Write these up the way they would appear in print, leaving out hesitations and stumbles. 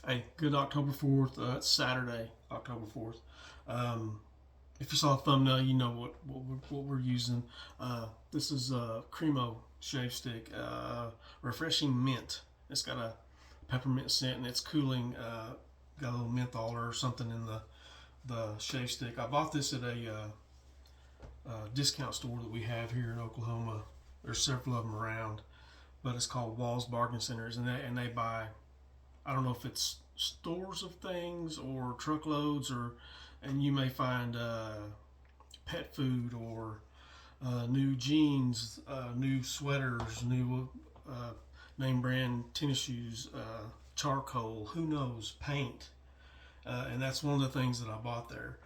Hey, good October 4th. It's Saturday, October 4th. If you saw the thumbnail, you know what we're using. This is a Cremo shave stick, refreshing mint. It's got a peppermint scent and it's cooling. Got a little menthol or something in the shave stick. I bought this at a discount store that we have here in Oklahoma. There's several of them around, but it's called Wall's Bargain Centers, and they buy, I don't know if it's stores of things or truckloads, or and you may find pet food or new jeans, new sweaters, new name brand tennis shoes, charcoal, who knows, paint, and that's one of the things that I bought there.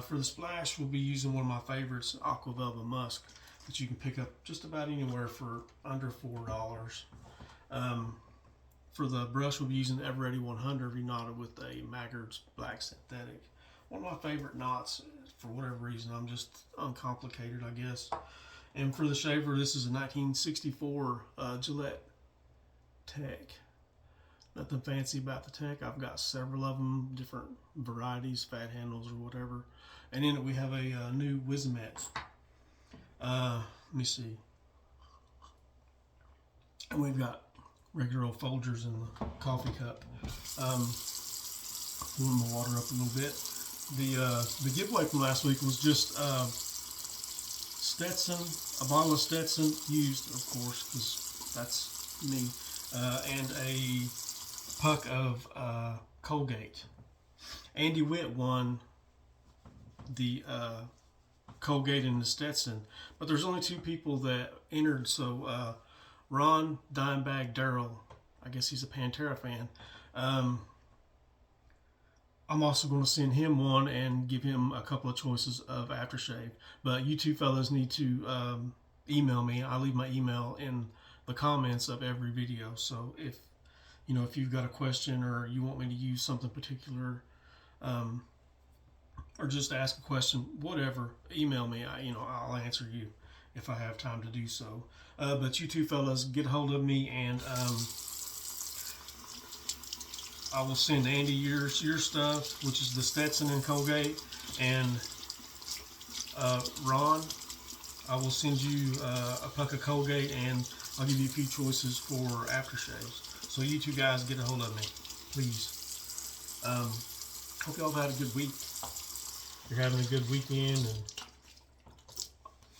For the splash, we'll be using one of my favorites, Aqua Velva Musk, that you can pick up just about anywhere for under $4. For the brush, we'll be using the Everready 100 knotted with a Maggard's Black Synthetic. One of my favorite knots, for whatever reason. I'm just uncomplicated, I guess. And for the shaver, this is a 1964 Gillette Tech. Nothing fancy about the Tech. I've got several of them, different varieties, fat handles or whatever. And in it we have a new Wizamet. Let me see. And we've got regular old Folgers in the coffee cup. Warm the water up a little bit. The giveaway from last week was just Stetson, a bottle of Stetson used, of course, because that's me, and a puck of Colgate. Andy Witt won the Colgate and the Stetson, but there's only two people that entered, so Ron Dimebag Darrell, I guess he's a Pantera fan. I'm also going to send him one and give him a couple of choices of aftershave. But you two fellas need to email me. I leave my email in the comments of every video. So if you've got a question or you want me to use something particular, or just ask a question, whatever, email me. I'll answer you if I have time to do so. But you two fellas, get a hold of me, and I will send Andy your stuff, which is the Stetson and Colgate, and Ron, I will send you a puck of Colgate, and I'll give you a few choices for aftershaves. So you two guys, get a hold of me, please. Hope y'all had a good week. You're having a good weekend and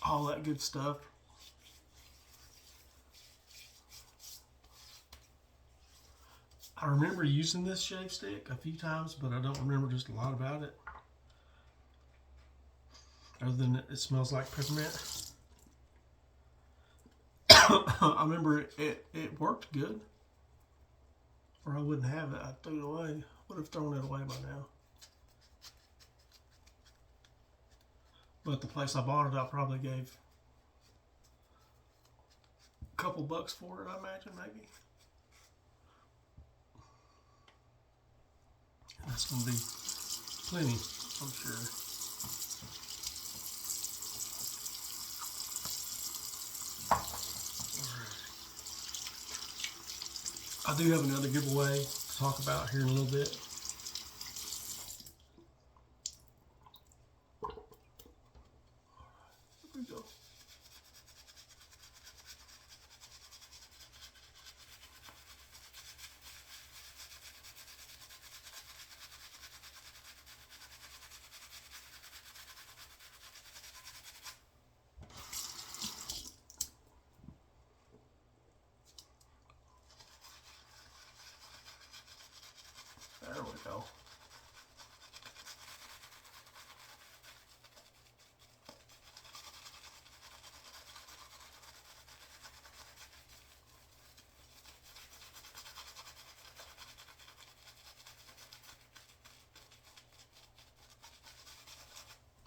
all that good stuff. I remember using this shave stick a few times, but I don't remember just a lot about it. Other than it smells like peppermint. I remember it worked good. Or I wouldn't have it. I'd throw it away. Would have thrown it away by now. But the place I bought it, I probably gave a couple bucks for it, I imagine, maybe. That's going to be plenty, I'm sure. I do have another giveaway to talk about here in a little bit. Here we go. There we go.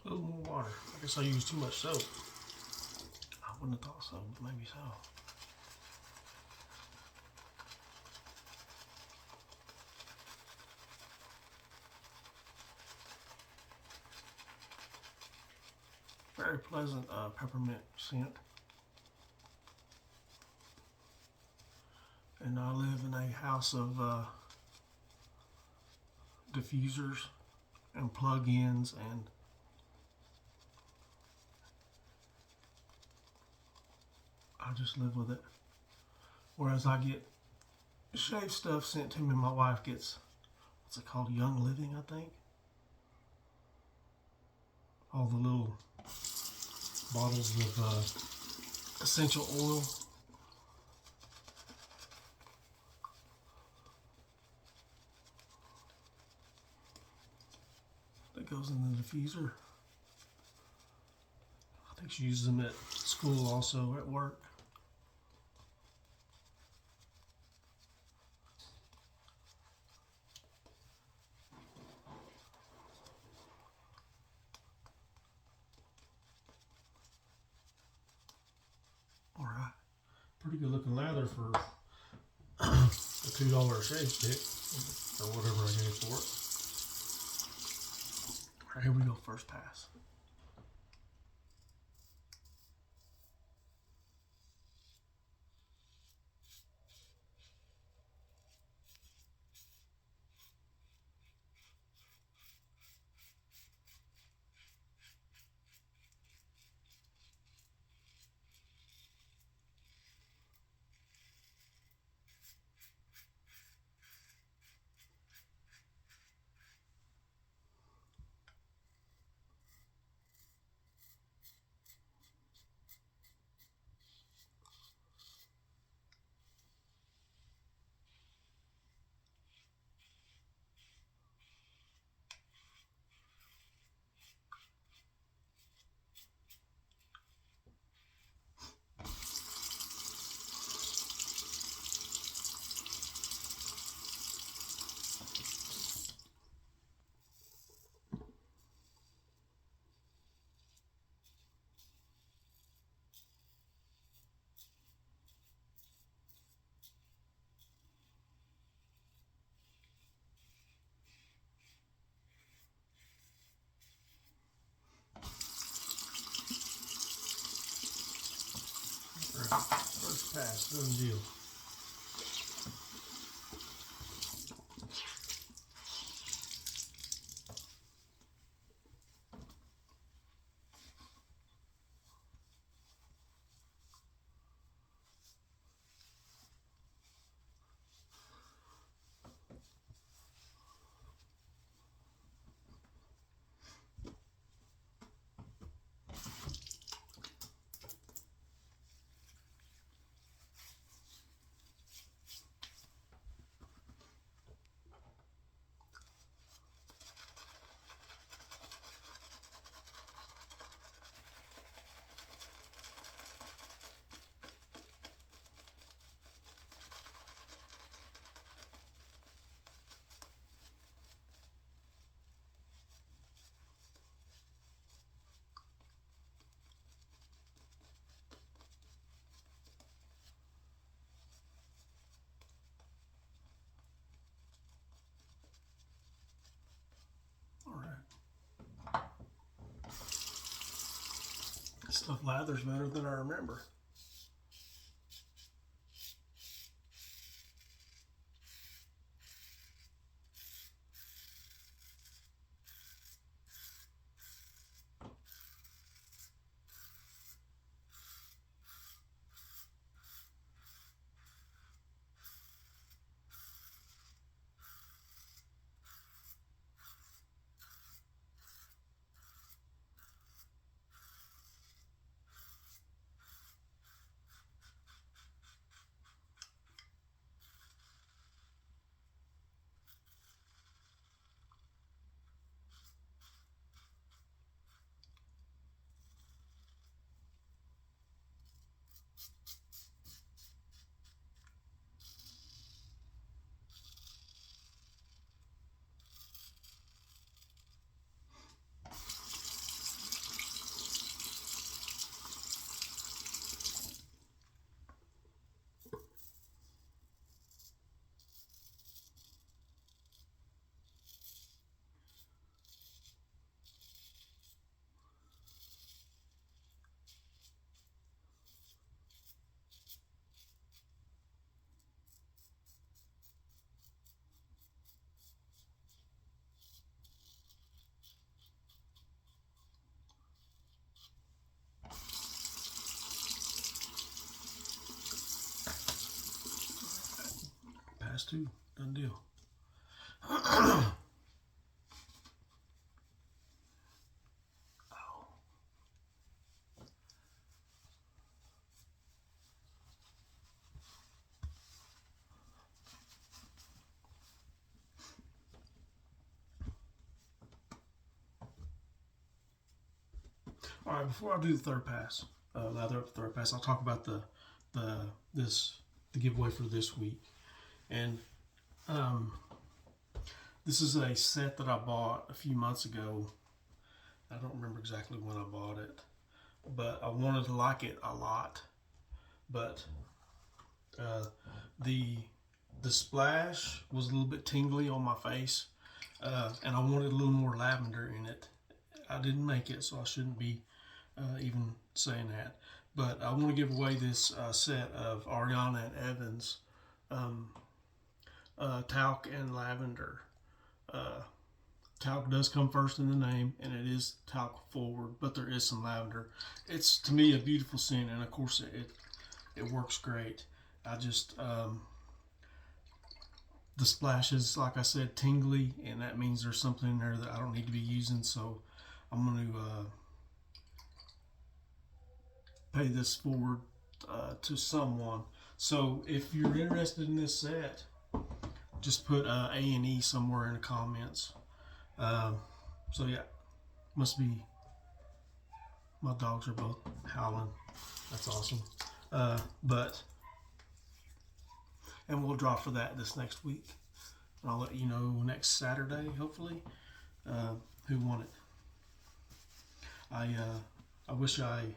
A little more water. I guess I used too much soap. I wouldn't have thought so, but maybe so. Very pleasant peppermint scent. And I live in a house of diffusers and plug-ins, and I just live with it. Whereas I get shave stuff sent to me, my wife gets, what's it called, Young Living, I think. All the little bottles of essential oil. That goes in the diffuser. I think she uses them at school also, at work. All right, pretty good looking lather for a $2 shave stick or whatever I gave for it. All right, here we go, first pass. First pass, done deal. Stuff lathers better than I remember. pass too. Done deal. All right, before I do the third pass, third pass, I'll talk about the giveaway for this week. And this is a set that I bought a few months ago. I don't remember exactly when I bought it, but I wanted to like it a lot. But the splash was a little bit tingly on my face, and I wanted a little more lavender in it. I didn't make it, so I shouldn't be even saying that. But I want to give away this set of Ariana and Evans talc and lavender. Talc does come first in the name, and it is talc forward, but there is some lavender. It's, to me, a beautiful scent, and of course it works great. I just the splash is, like I said, tingly, and that means there's something in there that I don't need to be using, so I'm going to pay this forward to someone. So if you're interested in this set, just put A&E somewhere in the comments. So yeah, must be, my dogs are both howling. That's awesome. And we'll draw for that this next week. And I'll let you know next Saturday, hopefully, who won it. I wish I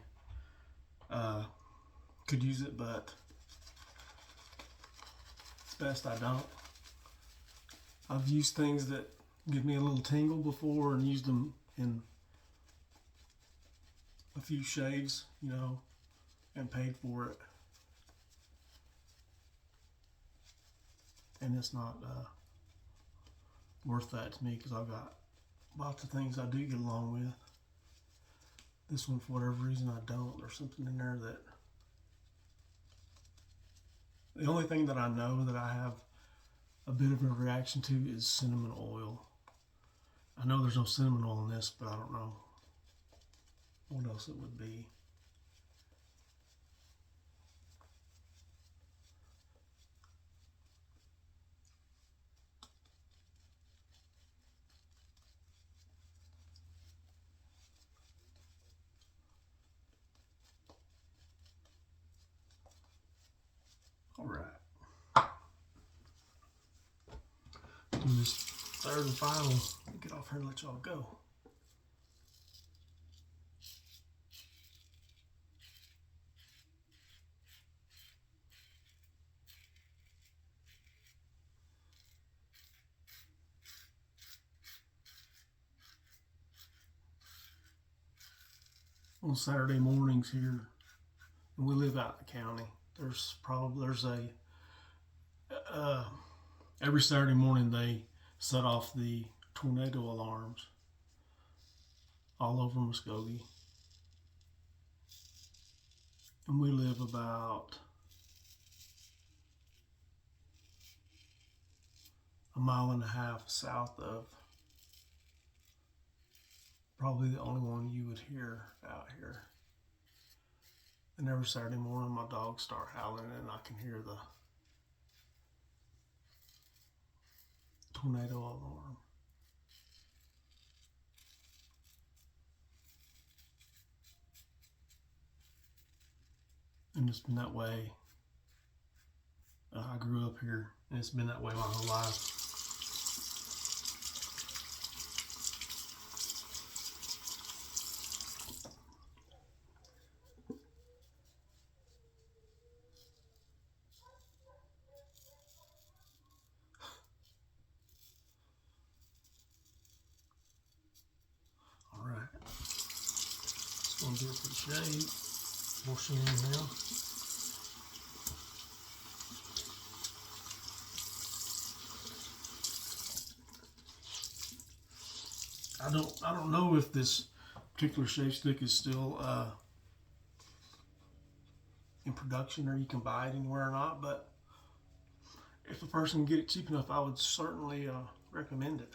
could use it, but it's best I don't. I've used things that give me a little tingle before and used them in a few shaves, you know, and paid for it. And it's not worth that to me, because I've got lots of things I do get along with. This one, for whatever reason, I don't. There's something in there that... The only thing that I know that I have a bit of a reaction to is cinnamon oil. I know there's no cinnamon oil in this, but I don't know what else it would be. All right. Do this third and final. Get off here and let y'all go. On Saturday mornings here, and we live out in the county, there's a every Saturday morning they set off the tornado alarms all over Muskogee, and we live about a mile and a half south of probably the only one you would hear out here. And every Saturday morning my dogs start howling, and I can hear the tornado alarm. And it's been that way. I grew up here, and it's been that way my whole life. All right. Just gonna do it for the shade. Portion in now. I don't know if this particular shave stick is still in production, or you can buy it anywhere or not, but if a person can get it cheap enough, I would certainly recommend it.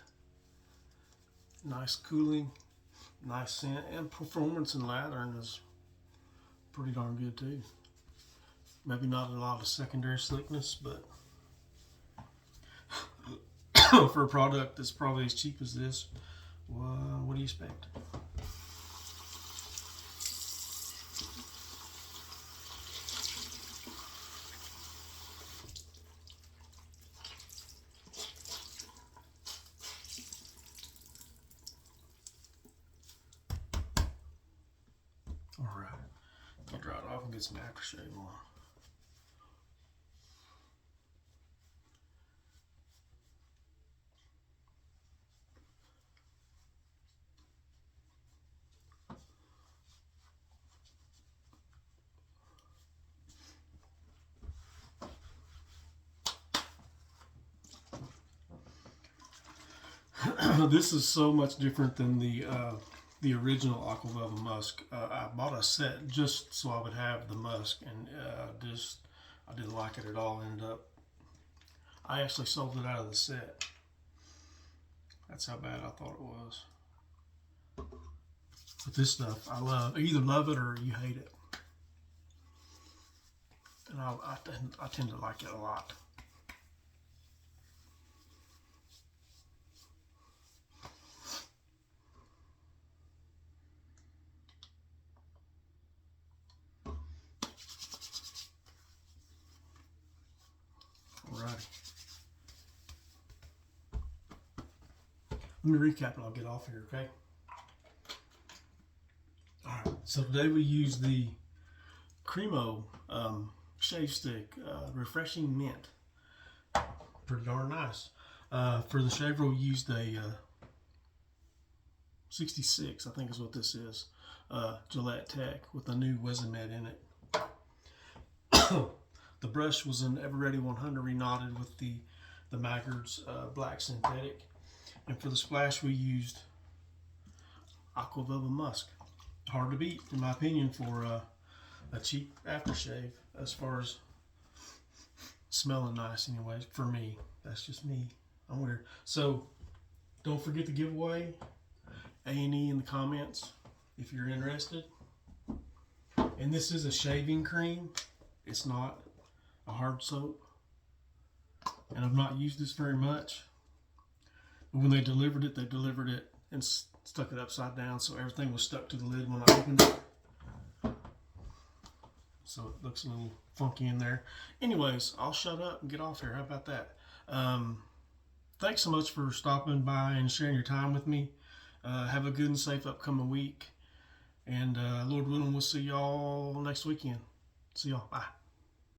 Nice cooling, nice scent, and performance in lathering is pretty darn good too. Maybe not a lot of secondary slickness, but for a product that's probably as cheap as this, well, what do you expect? Alright, I'll dry it off and get some aftershave on. This is so much different than the original Aqua Velva Musk. I bought a set just so I would have the Musk, and I didn't like it at all. I actually sold it out of the set. That's how bad I thought it was. But this stuff I love. You either love it or you hate it, and I tend to like it a lot. Alright. Let me recap and I'll get off here, okay? Alright, so today we use the Cremo shave stick, refreshing mint. Pretty darn nice. For the shaver we used a 66, I think is what this is. Gillette Tech with a new Wizamet in it. The brush was an Everready 100 reknotted with the Maggard's black synthetic. And for the splash we used Aqua Velva Musk. Hard to beat, in my opinion, for a cheap aftershave as far as smelling nice anyways. For me, that's just me. I'm weird. So don't forget the giveaway, A&E in the comments if you're interested. And this is a shaving cream. It's not a hard soap, and I've not used this very much, but when they delivered it and stuck it upside down, so everything was stuck to the lid when I opened it, so it looks a little funky in there. Anyways, I'll shut up and get off here. How about that? Thanks so much for stopping by and sharing your time with me. Have a good and safe upcoming week, and Lord willing, we'll see y'all next weekend. See y'all. Bye.